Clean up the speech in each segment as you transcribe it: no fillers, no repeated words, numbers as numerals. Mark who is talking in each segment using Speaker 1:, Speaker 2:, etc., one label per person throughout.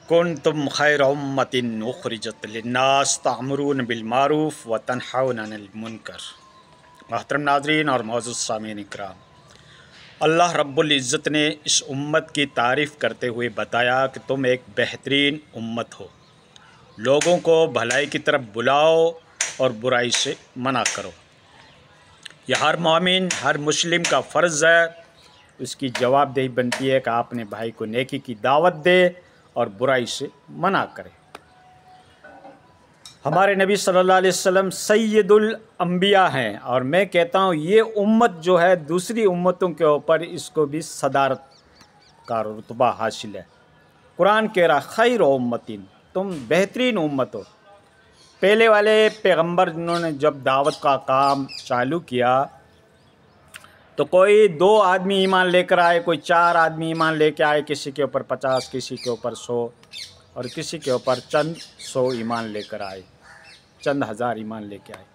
Speaker 1: کنتم خیر امت اخرجت للناس تعمرون بالمعروف و تنہون عن المنکر۔ محترم ناظرین اور معزز سامعین اکرام، اللہ رب العزت نے اس امت کی تعریف کرتے ہوئے بتایا کہ تم ایک بہترین امت ہو، لوگوں کو بھلائی کی طرف بلاؤ اور برائی سے منع کرو۔ یہ ہر مومن، ہر مسلم کا فرض ہے، اس کی جواب دہی بنتی ہے کہ آپ اپنے بھائی کو نیکی کی دعوت دے اور برائی سے منع کرے۔ ہمارے نبی صلی اللہ علیہ وسلم سید الانبیاء ہیں، اور میں کہتا ہوں یہ امت جو ہے دوسری امتوں کے اوپر اس کو بھی صدارت کا رتبہ حاصل ہے۔ قرآن کہہ رہا خیر امتین، تم بہترین امت ہو۔ پہلے والے پیغمبر جنہوں نے جب دعوت کا کام چالو کیا تو کوئی 2 آدمی ایمان لے کر آئے، کوئی 4 آدمی ایمان لے کے آئے، کسی کے اوپر 50، کسی کے اوپر 100 اور کسی کے اوپر چند 100 ایمان لے کر آئے، چند ہزار ایمان لے کے آئے۔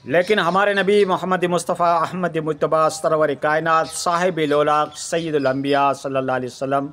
Speaker 1: لیکن ہمارے نبی محمد مصطفیٰ احمد مجتبیٰ سرور کائنات صاحب الاولاق سید الانبیاء صلی اللہ علیہ وسلم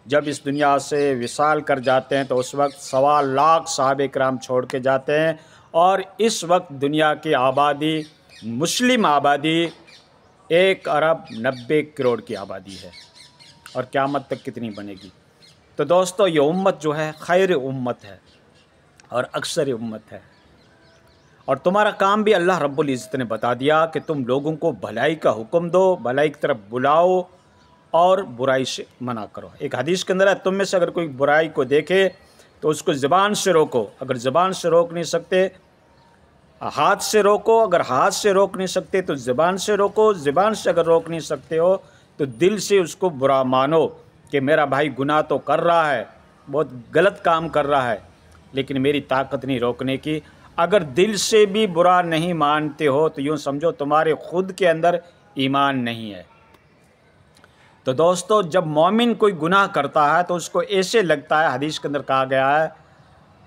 Speaker 1: جب اس دنیا سے وصال کر جاتے ہیں تو اس وقت 1.25 لاکھ صحابہ کرام چھوڑ کے جاتے ہیں، اور اس وقت دنیا کی آبادی، مسلم آبادی 1 ارب 90 کروڑ کی آبادی ہے، اور قیامت تک کتنی بنے گی۔ تو دوستو یہ امت جو ہے خیر امت ہے اور اکثر امت ہے، اور تمہارا کام بھی اللہ رب العزت نے بتا دیا کہ تم لوگوں کو بھلائی کا حکم دو، بھلائی کی طرف بلاؤ اور برائی سے منع کرو۔ ایک حدیث کے اندر ہے تم میں سے اگر کوئی برائی کو دیکھے تو اس کو زبان سے روکو، اگر زبان سے روک نہیں سکتے ہاتھ سے روکو، اگر ہاتھ سے روک نہیں سکتے تو زبان سے روکو، زبان سے اگر روک نہیں سکتے ہو تو دل سے اس کو برا مانو کہ میرا بھائی گناہ تو کر رہا ہے، بہت غلط کام کر رہا ہے، لیکن میری طاقت نہیں روکنے کی۔ اگر دل سے بھی برا نہیں مانتے ہو تو یوں سمجھو تمہارے خود کے اندر ایمان نہیں ہے۔ تو دوستو جب مومن کوئی گناہ کرتا ہے تو اس کو ایسے لگتا ہے، حدیث کے اندر کہا گیا ہے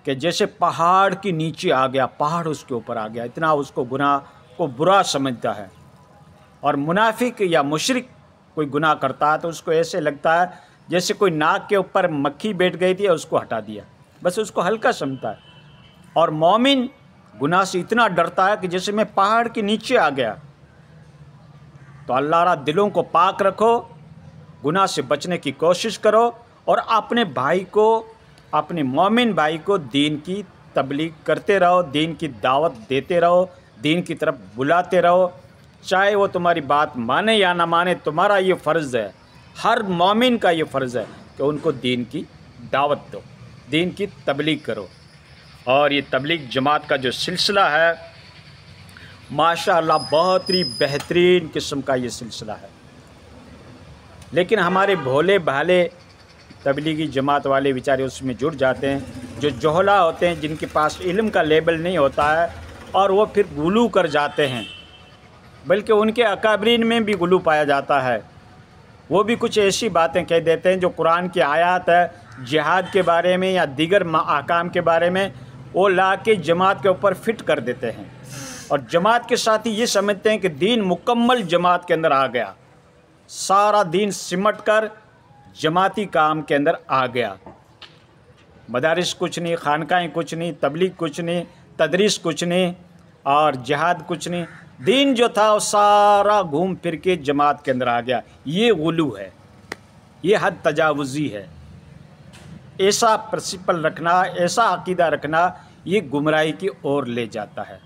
Speaker 1: کہ جیسے پہاڑ کے نیچے آ گیا، پہاڑ اس کے اوپر آ گیا، اتنا اس کو گناہ کو برا سمجھتا ہے۔ اور منافق یا مشرک کوئی گناہ کرتا ہے تو اس کو ایسے لگتا ہے جیسے کوئی ناک کے اوپر مکھی بیٹھ گئی تھی اور اس کو ہٹا دیا، بس اس کو ہلکا سمجھتا ہے۔ اور مومن گناہ سے اتنا ڈرتا ہے کہ جیسے میں پہاڑ کے نیچے آ گیا۔ تو اللہ را دلوں کو پاک رکھو، گناہ سے بچنے کی کوشش کرو، اور اپنے بھائی کو، اپنے مومن بھائی کو دین کی تبلیغ کرتے رہو، دین کی دعوت دیتے رہو، دین کی طرف بلاتے رہو، چاہے وہ تمہاری بات مانے یا نہ مانے، تمہارا یہ فرض ہے، ہر مومن کا یہ فرض ہے کہ ان کو دین کی دعوت دو، دین کی تبلیغ کرو۔ اور یہ تبلیغ جماعت کا جو سلسلہ ہے ماشاءاللہ بہت ہی بہترین قسم کا یہ سلسلہ ہے، لیکن ہمارے بھولے بھالے تبلیغی جماعت والے بیچارے اس میں جڑ جاتے ہیں، جو جوہلا ہوتے ہیں، جن کے پاس علم کا لیبل نہیں ہوتا ہے، اور وہ پھر غلو کر جاتے ہیں، بلکہ ان کے اکابرین میں بھی غلو پایا جاتا ہے۔ وہ بھی کچھ ایسی باتیں کہہ دیتے ہیں جو قرآن کی آیات ہے جہاد کے بارے میں یا دیگر احکام کے بارے میں، وہ لا کے جماعت کے اوپر فٹ کر دیتے ہیں، اور جماعت کے ساتھ ہی یہ سمجھتے ہیں کہ دین مکمل جماعت کے اندر آ گیا، سارا دین سمٹ کر جماعتی کام کے اندر آ گیا۔ مدارس کچھ نہیں، خانقاہیں کچھ نہیں، تبلیغ کچھ نہیں، تدریس کچھ نہیں، اور جہاد کچھ نہیں، دین جو تھا وہ سارا گھوم پھر کے جماعت کے اندر آ گیا۔ یہ غلو ہے، یہ حد تجاوزی ہے۔ ایسا پرنسپل رکھنا، ایسا عقیدہ رکھنا، یہ گمراہی کی اور لے جاتا ہے۔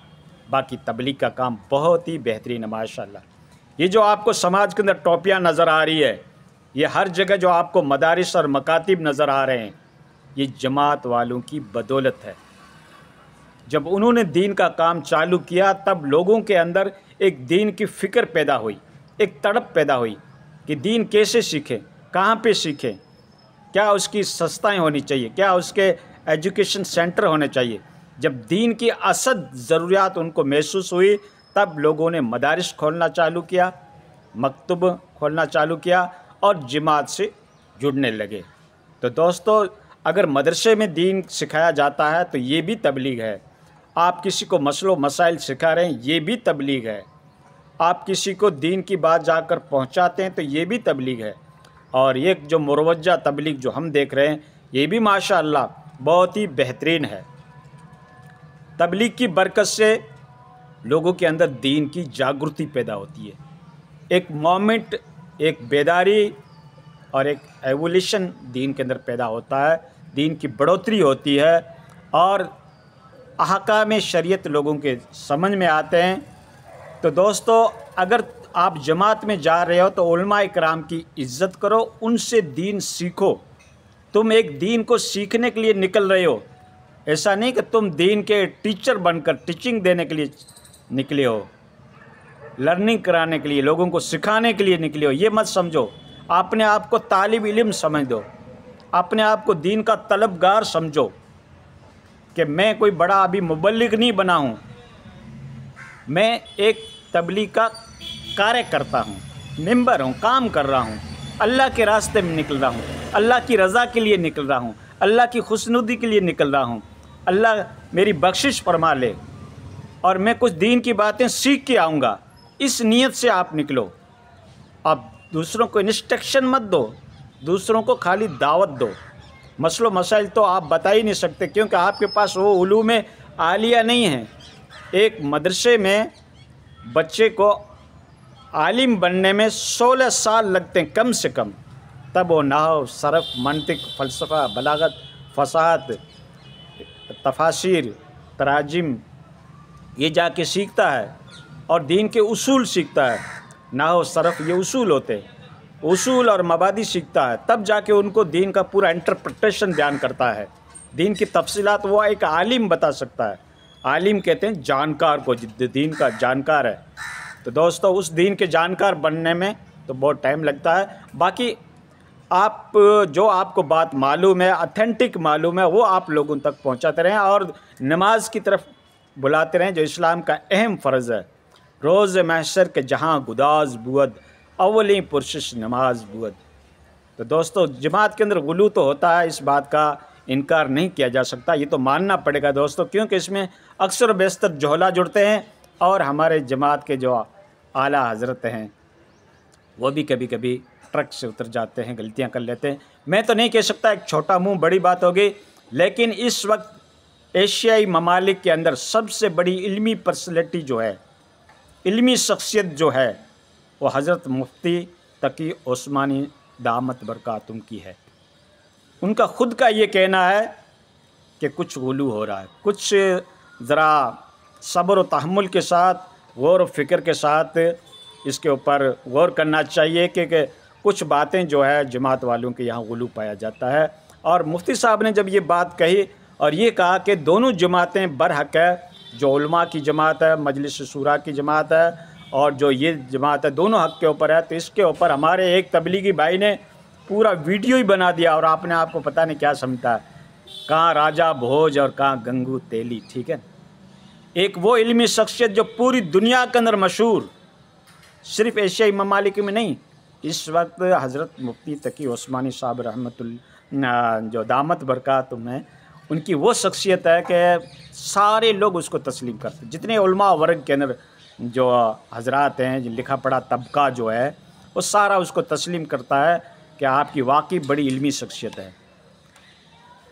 Speaker 1: باقی تبلیغ کا کام بہت ہی بہترین ہے ماشاءاللہ۔ یہ جو آپ کو سماج کے اندر ٹوپیاں نظر آ رہی ہے، یہ ہر جگہ جو آپ کو مدارس اور مکاتب نظر آ رہے ہیں، یہ جماعت والوں کی بدولت ہے۔ جب انہوں نے دین کا کام چالو کیا تب لوگوں کے اندر ایک دین کی فکر پیدا ہوئی، ایک تڑپ پیدا ہوئی کہ دین کیسے سیکھیں، کہاں پہ سیکھیں، کیا اس کی سستائیں ہونی چاہیے، کیا اس کے ایجوکیشن سینٹر ہونے چاہیے۔ جب دین کی اصل ضروریات ان کو محسوس ہوئی تب لوگوں نے مدارس کھولنا چالو کیا، مکتب کھولنا چالو کیا، اور جماعت سے جڑنے لگے۔ تو دوستو اگر مدرسے میں دین سکھایا جاتا ہے تو یہ بھی تبلیغ ہے، آپ کسی کو مسائل و مسائل سکھا رہے ہیں، یہ بھی تبلیغ ہے، آپ کسی کو دین کی بات جا کر پہنچاتے ہیں تو یہ بھی تبلیغ ہے۔ اور یہ جو مروجہ تبلیغ جو ہم دیکھ رہے ہیں یہ بھی ماشاءاللہ بہت ہی بہترین ہے۔ تبلیغ کی برکت سے لوگوں کے اندر دین کی جاگرتی پیدا ہوتی ہے، ایک مومنٹ، ایک بیداری اور ایک ایولیشن دین کے اندر پیدا ہوتا ہے، دین کی بڑھوتری ہوتی ہے اور احکام شریعت لوگوں کے سمجھ میں آتے ہیں۔ تو دوستو، اگر آپ جماعت میں جا رہے ہو تو علماء کرام کی عزت کرو، ان سے دین سیکھو۔ تم ایک دین کو سیکھنے کے لیے نکل رہے ہو، ایسا نہیں کہ تم دین کے ٹیچر بن کر ٹیچنگ دینے کے لیے نکلے ہو، لرننگ کرانے کے لیے، لوگوں کو سکھانے کے لیے نکلے ہو۔ یہ مت سمجھو، اپنے آپ کو طالب علم سمجھ دو، اپنے آپ کو دین کا طلبگار سمجھو کہ میں کوئی بڑا ابھی مبلغ نہیں بنا ہوں، میں ایک تبلیغ کا کاریہ کرتا ہوں، ممبر ہوں، کام کر رہا ہوں، اللہ کے راستے میں نکل رہا ہوں، اللہ کی رضا کے لیے نکل رہا ہوں، اللہ کی خوشنودی کے لیے نکل رہا ہوں، اللہ میری بخشش فرما لے اور میں کچھ دین کی باتیں سیکھ کے آؤں گا، اس نیت سے آپ نکلو۔ اب دوسروں کو انسٹرکشن مت دو، دوسروں کو خالی دعوت دو۔ مسئلہ مسائل تو آپ بتا ہی نہیں سکتے کیونکہ آپ کے پاس وہ علوم عالیہ نہیں ہیں۔ ایک مدرسے میں بچے کو عالم بننے میں 16 سال لگتے ہیں کم سے کم، تب وہ نحو، صرف، منطق، فلسفہ، بلاغت، فصاحت، تفاسیر، تراجم یہ جا کے سیکھتا ہے اور دین کے اصول سیکھتا ہے۔ نحو، صرف یہ اصول ہوتے ہیں، اصول اور مبادی سیکھتا ہے، تب جا کے ان کو دین کا پورا انٹرپریٹیشن بیان کرتا ہے، دین کی تفصیلات وہ ایک عالم بتا سکتا ہے۔ عالم کہتے ہیں جانکار کو، دین کا جانکار ہے۔ تو دوستو، اس دین کے جانکار بننے میں تو بہت ٹائم لگتا ہے۔ باقی آپ جو آپ کو بات معلوم ہے، اتھینٹک معلوم ہے، وہ آپ لوگوں تک پہنچاتے رہیں اور نماز کی طرف بلاتے رہیں جو اسلام کا اہم فرض ہے۔ روز محشر کے جہاں گداز بود، اولی پرشش نماز بود۔ تو دوستو، جماعت کے اندر غلو تو ہوتا ہے، اس بات کا انکار نہیں کیا جا سکتا، یہ تو ماننا پڑے گا دوستو، کیونکہ اس میں اکثر و بیشتر جوہلا جڑتے ہیں اور ہمارے جماعت کے جو اعلیٰ حضرت ہیں وہ بھی کبھی کبھی ٹرک سے اتر جاتے ہیں، غلطیاں کر لیتے ہیں۔ میں تو نہیں کہہ سکتا ایک چھوٹا منہ بڑی بات ہوگی، لیکن اس وقت ایشیائی ممالک کے اندر سب سے بڑی علمی پرسنالٹی جو ہے، علمی شخصیت جو ہے، وہ حضرت مفتی تقی عثمانی دامت برکاتہم کی ہے۔ ان کا خود کا یہ کہنا ہے کہ کچھ غلو ہو رہا ہے، کچھ ذرا صبر و تحمل کے ساتھ، غور و فکر کے ساتھ اس کے اوپر غور کرنا چاہیے کہ کچھ باتیں جو ہے جماعت والوں کے یہاں غلو پایا جاتا ہے۔ اور مفتی صاحب نے جب یہ بات کہی اور یہ کہا کہ دونوں جماعتیں برحق ہے، جو علماء کی جماعت ہے، مجلس شورا کی جماعت ہے اور جو یہ جماعت ہے، دونوں حق کے اوپر ہے، تو اس کے اوپر ہمارے ایک تبلیغی بھائی نے پورا ویڈیو ہی بنا دیا اور آپ نے آپ کو پتہ نہیں کیا سمجھتا ہے، کہاں راجہ بھوج اور کہاں گنگو تیلی، ٹھیک ہے۔ ایک وہ علمی شخصیت جو پوری دنیا کے اندر مشہور، صرف ایشیائی ممالک میں نہیں، اس وقت حضرت مفتی تقی عثمانی صاحب رحمۃ اللہ جو دامت برکاتہم ہیں، ان کی وہ شخصیت ہے کہ سارے لوگ اس کو تسلیم کرتے ہیں، جتنے علماء ورگ کے اندر جو حضرات ہیں، جو لکھا پڑھا طبقہ جو ہے، وہ سارا اس کو تسلیم کرتا ہے کہ آپ کی واقعی بڑی علمی شخصیت ہے۔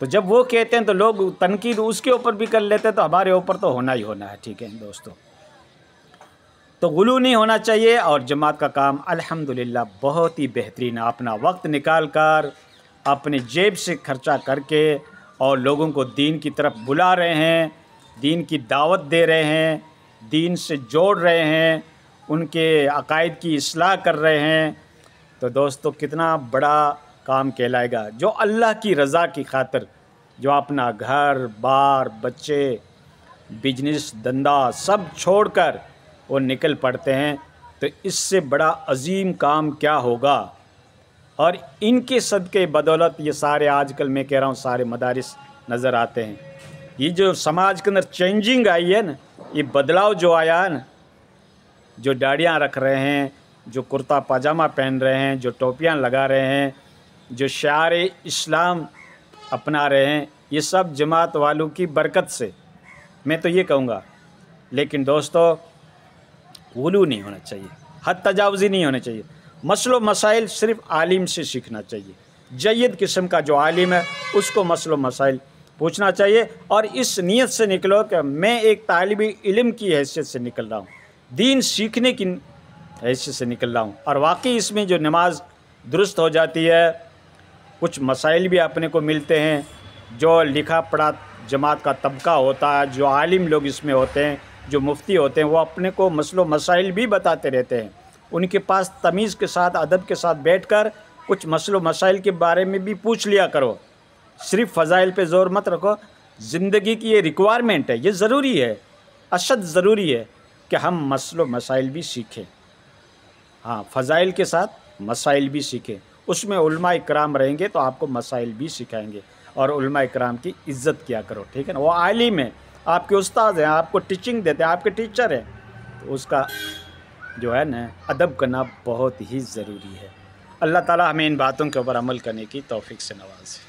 Speaker 1: تو جب وہ کہتے ہیں تو لوگ تنقید اس کے اوپر بھی کر لیتے ہیں، تو ہمارے اوپر تو ہونا ہی ہونا ہے، ٹھیک ہے دوستو۔ تو غلو نہیں ہونا چاہیے اور جماعت کا کام الحمدللہ بہت ہی بہترین ہے، اپنا وقت نکال کر، اپنے جیب سے خرچہ کر کے اور لوگوں کو دین کی طرف بلا رہے ہیں، دین کی دعوت دے رہے ہیں، دین سے جوڑ رہے ہیں، ان کے عقائد کی اصلاح کر رہے ہیں، تو دوستو کتنا بڑا کام کہلائے گا۔ جو اللہ کی رضا کی خاطر، جو اپنا گھر بار، بچے، بزنس، دھندا سب چھوڑ کر وہ نکل پڑتے ہیں، تو اس سے بڑا عظیم کام کیا ہوگا۔ اور ان کے صدقے بدولت یہ سارے آج کل میں کہہ رہا ہوں سارے مدارس نظر آتے ہیں۔ یہ جو سماج کے اندر چینجنگ آئی ہے نا، یہ بدلاؤ جو آیا ہے نا، جو داڑیاں رکھ رہے ہیں، جو کرتا پاجامہ پہن رہے ہیں، جو ٹوپیاں لگا رہے ہیں، جو شعار اسلام اپنا رہے ہیں، یہ سب جماعت والوں کی برکت سے، میں تو یہ کہوں گا۔ لیکن دوستو، غلو نہیں ہونا چاہیے، حد تجاوزی نہیں ہونا چاہیے، مسئلہ و مسائل صرف عالم سے سیکھنا چاہیے، جید قسم کا جو عالم ہے اس کو مسئلہ و مسائل پوچھنا چاہیے، اور اس نیت سے نکلو کہ میں ایک طالب علم کی حیثیت سے نکل رہا ہوں، دین سیکھنے کی حیثیت سے نکل رہا ہوں، اور واقعی اس میں جو نماز درست ہو جاتی ہے، کچھ مسائل بھی اپنے کو ملتے ہیں، جو لکھا پڑھا جماعت کا طبقہ ہوتا ہے، جو عالم لوگ اس میں ہوتے ہیں، جو مفتی ہوتے ہیں، وہ اپنے کو مسئلہ و مسائل بھی بتاتے رہتے ہیں۔ ان کے پاس تمیز کے ساتھ، ادب کے ساتھ بیٹھ کر کچھ مسئلہ و مسائل کے بارے میں بھی پوچھ لیا کرو، صرف فضائل پہ زور مت رکھو۔ زندگی کی یہ ریکوائرمنٹ ہے، یہ ضروری ہے، اشد ضروری ہے کہ ہم مسئلہ و مسائل بھی سیکھیں، ہاں فضائل کے ساتھ مسائل بھی سیکھیں۔ اس میں علماء اکرام رہیں گے تو آپ کو مسائل بھی سکھائیں گے، اور علماء اکرام کی عزت کیا کرو، ٹھیک ہے نا؟ وہ عالم ہیں، آپ کے استاد ہیں، آپ کو ٹیچنگ دیتے ہیں، آپ کے ٹیچر ہیں، تو اس کا جو ہے نا ادب کرنا بہت ہی ضروری ہے۔ اللہ تعالی ہمیں ان باتوں کے اوپر عمل کرنے کی توفیق سے نوازے۔